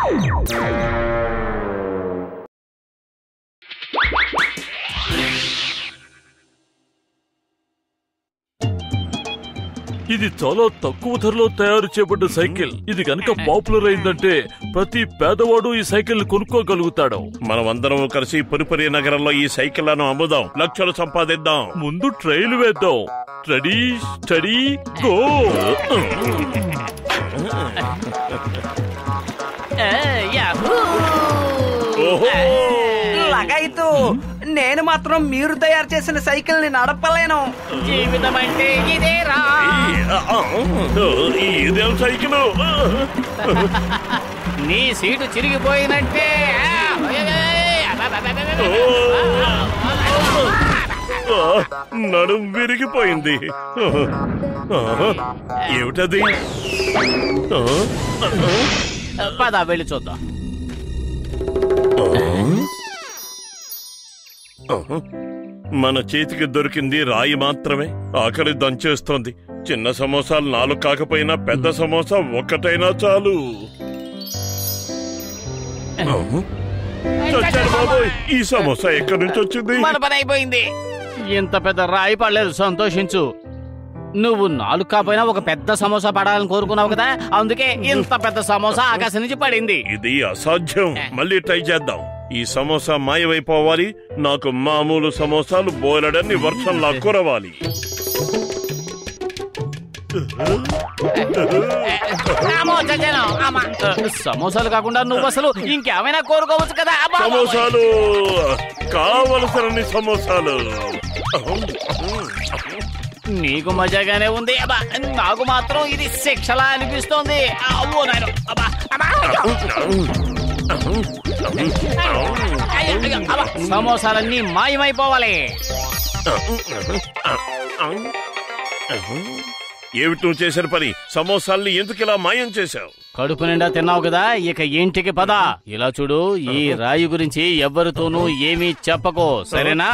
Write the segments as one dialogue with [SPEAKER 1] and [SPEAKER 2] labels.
[SPEAKER 1] ఇది చాలా తక్కువ ధరలో తయారు చేయబడ్డ సైకిల్. ఇది కనుక పాపులర్ అయిందంటే ప్రతి పేదవాడు ఈ సైకిల్ కొనుక్కోగలుగుతాడు.
[SPEAKER 2] మనమందరం కలిసి పురిపురి నగరంలో ఈ సైకిళ్లను అమ్ముదాం, లక్షలు సంపాదిద్దాం.
[SPEAKER 1] ముందు ట్రైల్ వేద్దాం. Ready steady go.
[SPEAKER 3] లగాయితూ నేను మాత్రం మీరు తయారు చేసిన సైకిల్ ని నడపలేను.
[SPEAKER 4] జీవితం అంటే ఇదేరా.
[SPEAKER 2] ఇదేం సైకిల్?
[SPEAKER 4] నీ సీటు చిరిగిపోయినట్టే.
[SPEAKER 2] నడుం విరిగిపోయింది. ఏమిటది?
[SPEAKER 4] పద వెళ్ళి చూద్దాం.
[SPEAKER 2] మన చేతికి దొరికింది రాయి మాత్రమే. ఆకలి దంచేస్తోంది. చిన్న సమోసాలు 4 కాకపోయినా పెద్ద సమోసా ఒక్కటైనా చాలు. బాబోయ్, ఈ సమోసా ఎక్కడి నుంచి వచ్చింది?
[SPEAKER 4] మన పని అయిపోయింది. ఇంత పెద్ద రాయి పడలేదు, సంతోషించు. నువ్వు 4 కాపోయినా ఒక పెద్ద సమోసా పడాలని కోరుకున్నావు కదా, అందుకే ఇంత పెద్ద సమోసా ఆకాశం నుంచి పడింది.
[SPEAKER 2] ఇది అసాధ్యం. మళ్ళీ ట్రై చేద్దాం. ఈ సమోసా మాయమైపోవాలి. నాకు మామూలు సమోసాలు బోలెడన్ని వర్షంలా కురవాలి.
[SPEAKER 4] సమోసాలు కాకుండా నువ్వు అసలు ఇంకేమైనా కోరుకోవచ్చు కదా.
[SPEAKER 2] సమోసాలు కావలసిన సమోసాలు.
[SPEAKER 4] నీకు మజాగానే ఉంది, నాకు మాత్రం ఇది శిక్షలా అనిపిస్తోంది. సమోసాలన్నీ మాయమైపోవాలి.
[SPEAKER 2] ఏమిటి నువ్వు చేసిన పని? సమోసాల్ని ఎందుకు ఇలా మాయం చేశావు?
[SPEAKER 4] కడుపు నిండా తిన్నావు కదా, ఇక ఇంటికి పద. ఇలా చూడు, ఈ రాయి గురించి ఎవ్వరితోనూ ఏమీ చెప్పకో, సరేనా?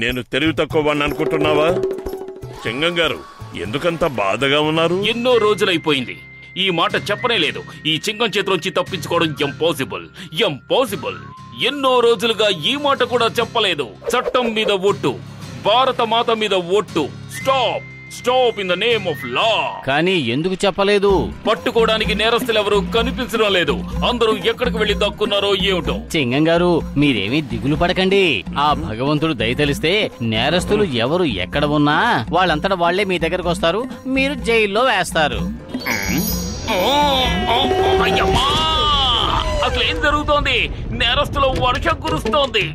[SPEAKER 2] నేను తెలివి తక్కువ వాడిని అనుకుంటున్నావా? చెంగం గారు, ఎందుకంత బాధగా ఉన్నారు?
[SPEAKER 5] ఎన్నో రోజులైపోయింది, ఈ మాట చెప్పనే లేదు. ఈ చింగం చేతిలోంచి తప్పించుకోవడం ఇంపాసిబుల్. ఎన్నో రోజులుగా ఈ మాట కూడా చెప్పలేదు. చట్టం మీద ఒట్టు, భారత మాత మీద ఒట్టు. Stop in the name of లా.
[SPEAKER 4] కానీ ఎందుకు చెప్పలేదు?
[SPEAKER 5] పట్టుకోవడానికి నేరస్తులు ఎవరు కనిపించడం లేదు. అందరూ ఎక్కడికి వెళ్లి దక్కున్నారో ఏమిటో.
[SPEAKER 4] చింగం గారు, మీరేమీ దిగులు పడకండి. ఆ భగవంతుడు దయ తెలిస్తే నేరస్తులు ఎవరు ఎక్కడ ఉన్నా వాళ్ళంతటా వాళ్లే మీ దగ్గరకు వస్తారు, మీరు జైల్లో వేస్తారు.
[SPEAKER 5] అసలు ఏం జరుగుతోంది? నేరస్తులు వర్షం కురుస్తోంది.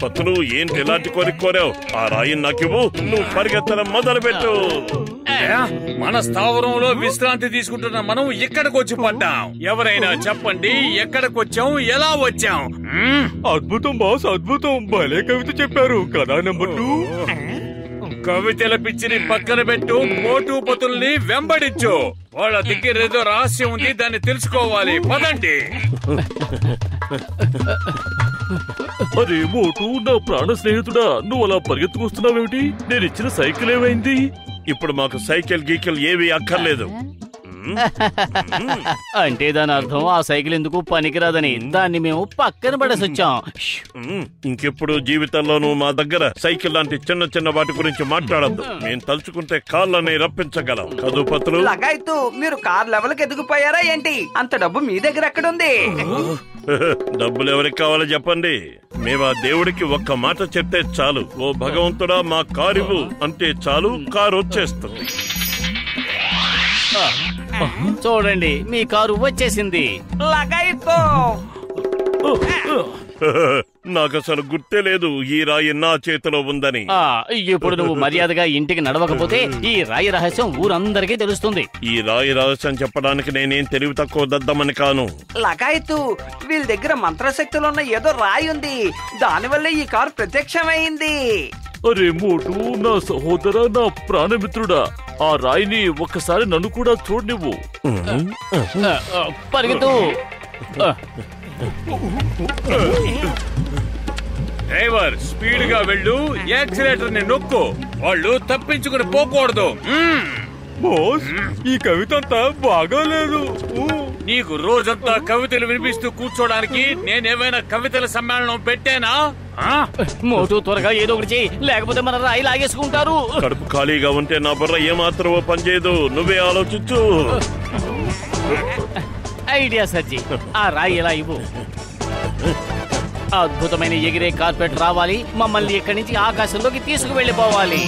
[SPEAKER 2] పత్తులు ఏంటి ఎలాంటి కోరిక కోరావు? ఆ రాయి నాకివ్వు, నువ్వు పరిగెత్తడం మొదలు పెట్టు.
[SPEAKER 6] మన స్థావరంలో విశ్రాంతి తీసుకుంటున్న మనం ఇక్కడికి వచ్చి పడ్డాం. ఎవరైనా చెప్పండి, ఎక్కడికి వచ్చాం, ఎలా వచ్చాం?
[SPEAKER 1] అద్భుతం బాస్, అద్భుతం. భలే కవిత చెప్పారు కదా. నెంబర్ 2
[SPEAKER 6] కవితల పిచ్చిని పక్కన పెట్టు, మోటు పతుల్ని వెంబడించు. వాళ్ళ దగ్గర ఏదో రహస్యం ఉంది, దాన్ని తెలుసుకోవాలి. పదండి.
[SPEAKER 1] అరే మోటు, నా ప్రాణ స్నేహితుడా, నువ్వు అలా పరిగెత్తుకొస్తున్నావేమిటి? నేను ఇచ్చిన సైకిల్ ఏమైంది?
[SPEAKER 2] ఇప్పుడు మాకు సైకిల్ గీకిల్ ఏవి అక్కర్లేదు.
[SPEAKER 4] అంటే దాని అర్థం ఆ సైకిల్ ఎందుకు పనికిరాదని. దాన్ని మేము పక్కన పడేసొచ్చాం.
[SPEAKER 2] ఇంకెప్పుడు జీవితంలోనూ మా దగ్గర సైకిల్ లాంటి చిన్న చిన్న వాటి గురించి మాట్లాడద్దు. మేము తలుచుకుంటే కార్లని రప్పించగలం. కదుపత్రులు
[SPEAKER 3] లగాయితూ, మీరు కార్ లెవెల్కి ఎదిగిపోయారా ఏంటి? అంత డబ్బు మీ దగ్గర ఎక్కడుంది?
[SPEAKER 2] డబ్బులు ఎవరికి కావాలో చెప్పండి. మేము ఆ దేవుడికి ఒక్క మాట చెప్తే చాలు, ఓ భగవంతుడా మా కారు అంటే చాలు, కారు వచ్చేస్తుంది.
[SPEAKER 4] చూడండి, మీ కారు వచ్చేసింది.
[SPEAKER 3] లగాయితో
[SPEAKER 2] నాకు అసలు గుర్తే లేదు ఈ రాయి నా చేతిలో ఉందని.
[SPEAKER 4] ఇప్పుడు నువ్వు మర్యాదగా ఇంటికి నడవకపోతే ఈ రాయి రహస్యం ఊరందరికీ తెలుస్తుంది.
[SPEAKER 2] ఈ రాయి రహస్యం చెప్పడానికి నేనేం తెలివి తక్కువ దద్దమని కాను.
[SPEAKER 3] లగాయితూ, వీళ్ళ దగ్గర మంత్రశక్తులున్న ఏదో రాయి ఉంది, దానివల్ల ఈ కారు ప్రత్యక్షమైంది.
[SPEAKER 1] అరే మోటు, నా సహోదరా, నా ప్రాణమిత్రుడా, ఆ రాయిని ఒక్కసారి నన్ను కూడా చూడనివ్వు.
[SPEAKER 4] పరిగెత్తు.
[SPEAKER 6] డ్రైవర్, స్పీడ్ గా వెళ్ళు, యాక్సిలేటర్ ని నొక్కు. వాళ్ళు తప్పించుకుని పోకూడదు. బాస్ ఈ కవిత అంతా బాగాలేదు. నీకు రోజంతా కవితలు వినిపిస్తూ కూర్చోడానికి నేనేమైనా కవితల సమ్మేళనం పెట్టానా?
[SPEAKER 4] మోటు త్వరగా ఏదో ఒకటి చెయ్యి, లేకపోతే మన రాయి లాగేసుకుంటారు.
[SPEAKER 2] కడుపు ఖాళీగా ఉంటే నా బుర్ర ఏమాత్రమో పనిచేయదు. నువ్వే ఆలోచించు.
[SPEAKER 4] ఐడియా సజ్జి, ఆ రాయి ఎలా ఇవ్వు. అద్భుతమైన ఎగిరే కార్పెట్ రావాలి, మమ్మల్ని ఇక్కడి నుంచి ఆకాశంలోకి తీసుకువెళ్ళిపోవాలి.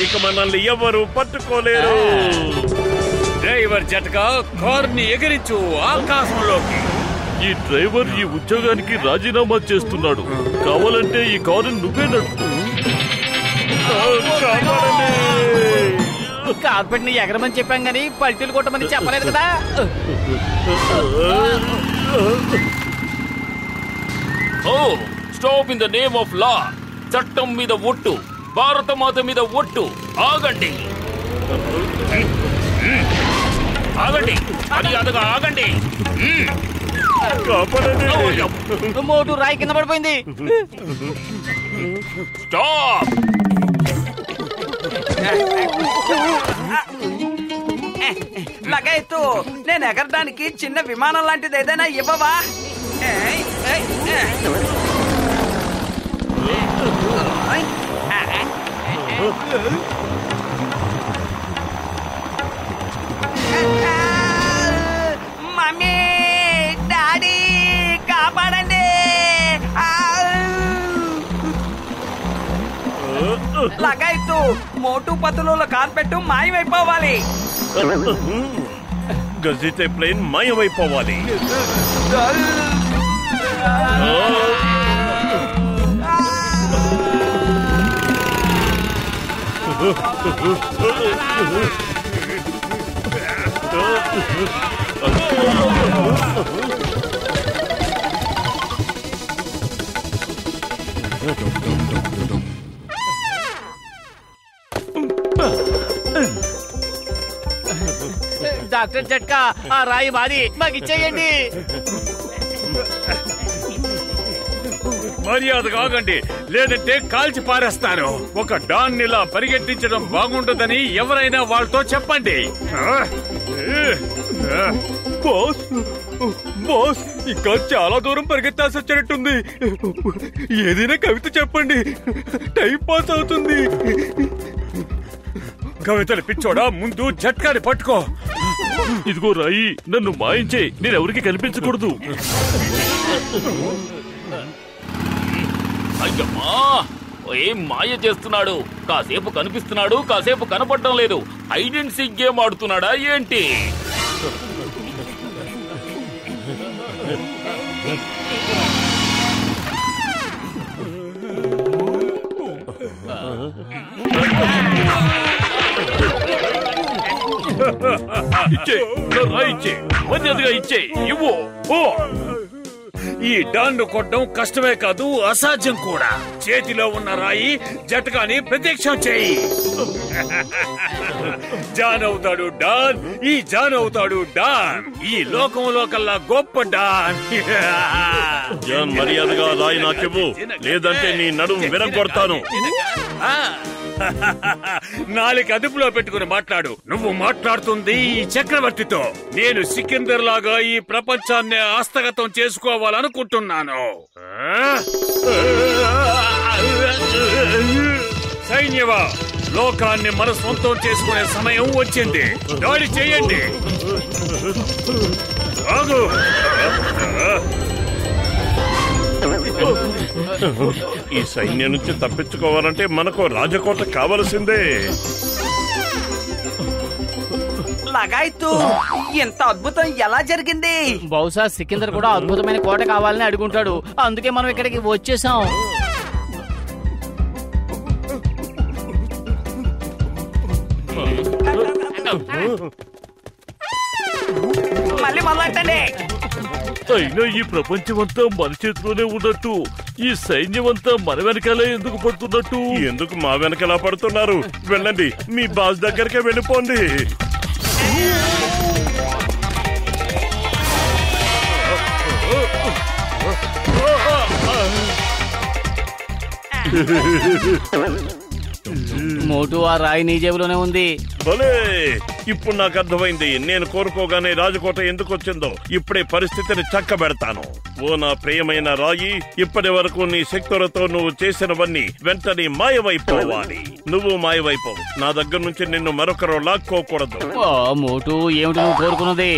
[SPEAKER 2] ఇక మనల్ని ఎవరు పట్టుకోలేరు.
[SPEAKER 6] డ్రైవర్ జట్కా కారుని ఎగిరించు ఆకాశంలోకి.
[SPEAKER 1] ఈ డ్రైవర్ ఈ ఉద్యోగానికి రాజీనామా చేస్తున్నాడు. కావాలంటే ఈ కారు నువ్వే నడుపు.
[SPEAKER 4] కార్పెట్ ని ఎగరమని చెప్పాం గానీ పల్టీలు కొట్టమని చెప్పలేదు కదా.
[SPEAKER 5] Oh stop in the name of law. చట్టం మీద ఒట్టు, భారత మాత మీద ఒట్టు. ఆగండి, ఆగండి, మర్యాదగా ఆగండి.
[SPEAKER 4] మోటు రాయి కింద పడిపోయింది.
[SPEAKER 5] స్టాప్.
[SPEAKER 3] లగైతు, నేను ఎగరడానికి చిన్న విమానం లాంటిది ఏదైనా ఇవ్వవా? మమ్మీ, డాడీ, కాపాడండి. లగైతు, మోటు పతుల కార్పెట్ మాయమైపోవాలి.
[SPEAKER 2] గజితే ప్లేన్ మాయమైపోవాలి.
[SPEAKER 4] డాక్టర్ జట్కా, ఆ రాయి మాది, మాకు ఇచ్చేయండి.
[SPEAKER 6] మర్యాదగా ఆగండి, లేదంటే కాల్చి పారేస్తాను. ఒక డాన్ ఇలా పరిగెత్తించడం బాగుండదని ఎవరైనా వాళ్ళతో చెప్పండి. బాస్, బాస్, ఇంకా చాలా దూరం పరిగెత్తాల్సి వచ్చినట్టుంది. ఏదైనా కవిత చెప్పండి, టైం పాస్ అవుతుంది. కవితలు పిచ్చోడా, ముందు జట్కాని పట్టుకో.
[SPEAKER 1] ఇదిగో రాయి, నన్ను మాయించే, నేను ఎవరికి కనిపించకూడదు.
[SPEAKER 5] అయ్యమ్మా, ఏం మాయ చేస్తున్నాడు? కాసేపు కనిపిస్తున్నాడు, కాసేపు కనపడటం లేదు. హైడ్ అండ్ సీక్ గేమ్ ఆడుతున్నాడా ఏంటి?
[SPEAKER 1] ఇచ్చే, నా రాయి ఇచ్చే, మర్యాదగా ఇచ్చే, ఇవ్వు.
[SPEAKER 6] ఈ డాన్ను కొట్టడం కష్టమే కాదు, అసాధ్యం కూడా. చేతిలో ఉన్న రాయి జట్కాని ప్రత్యక్షం చేయి. జాన్ అవుతాడు డాన్, ఈ జాన్ అవుతాడు డాన్, ఈ లోకంలో కల్లా గొప్ప డాన్.
[SPEAKER 2] జాన్, మర్యాదగా రాయి నాకివ్వు, లేదంటే నీ నడుము విరగొడతాను.
[SPEAKER 6] నాలుగు అదుపులో పెట్టుకుని మాట్లాడు. నువ్వు మాట్లాడుతుంది ఈ చక్రవర్తితో. నేను సికిందర్ లాగా ఈ ప్రపంచాన్ని హస్తగతం చేసుకోవాలనుకుంటున్నాను. సైన్యవా, లోకాన్ని మన సొంతం చేసుకునే సమయం వచ్చింది. దాడి చేయండి. ఆగు.
[SPEAKER 2] ఈ సైన్యం నుంచి తప్పించుకోవాలంటే మనకు రాజకోట కావలసిందే.
[SPEAKER 3] లగాయత్తు, ఇంత అద్భుతం ఎలా జరిగింది?
[SPEAKER 4] బహుశా సికిందర్ కూడా అద్భుతమైన కోట కావాలని అడుగుంటాడు. అందుకే మనం ఇక్కడికి వచ్చేసాం.
[SPEAKER 3] మళ్ళీ మొదలెట్టండి.
[SPEAKER 1] అయినా ఈ ప్రపంచమంతా మన చేతిలోనే ఉన్నట్టు ఈ సైన్యమంతా మన వెనకాలే ఎందుకు పడుతున్నట్టు?
[SPEAKER 2] ఎందుకు మా వెనకలా పడుతున్నారు? వెళ్ళండి, మీ బాస్ దగ్గరికే వెళ్ళిపోండి.
[SPEAKER 4] మోటు ఆ రాయి నీ జేబులోనే ఉంది.
[SPEAKER 2] భలే, ఇప్పుడు నాకు అర్థమైంది నేను కోరుకోగానే రాజకోట ఎందుకు వచ్చిందో. ఇప్పుడే పరిస్థితిని చక్కబెడతాను. ఓ నా ప్రియమైన రాయి, ఇప్పటి వరకు నీ శక్తులతో నువ్వు చేసినవన్నీ వెంటనే మాయమైపోవాలి. నువ్వు మాయమైపోవు. నా దగ్గర నుంచి నిన్ను మరొకరు లాక్కోకూడదు.
[SPEAKER 4] ఓ మోటు, ఏమిటి నువ్వు కోరుకున్నది?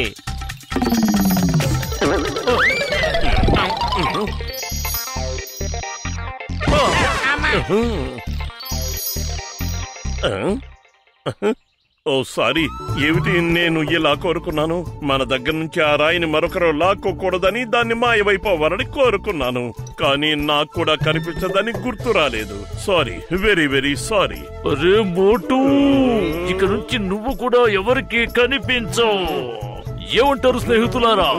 [SPEAKER 2] ఓ సారీ, ఏమిటి నేను ఇలా కోరుకున్నాను? మన దగ్గర నుంచి ఆ రాయిని మరొకరు లాక్కోకూడదని, దాన్ని మాయమైపోవాలని కోరుకున్నాను. కానీ నాకు కూడా కనిపించదని గుర్తు రాలేదు. Sorry, very very sorry.
[SPEAKER 1] అరే మోటు, ఇక నుంచి నువ్వు కూడా ఎవరికి కనిపించవు. ఏమంటారు స్నేహితులారా?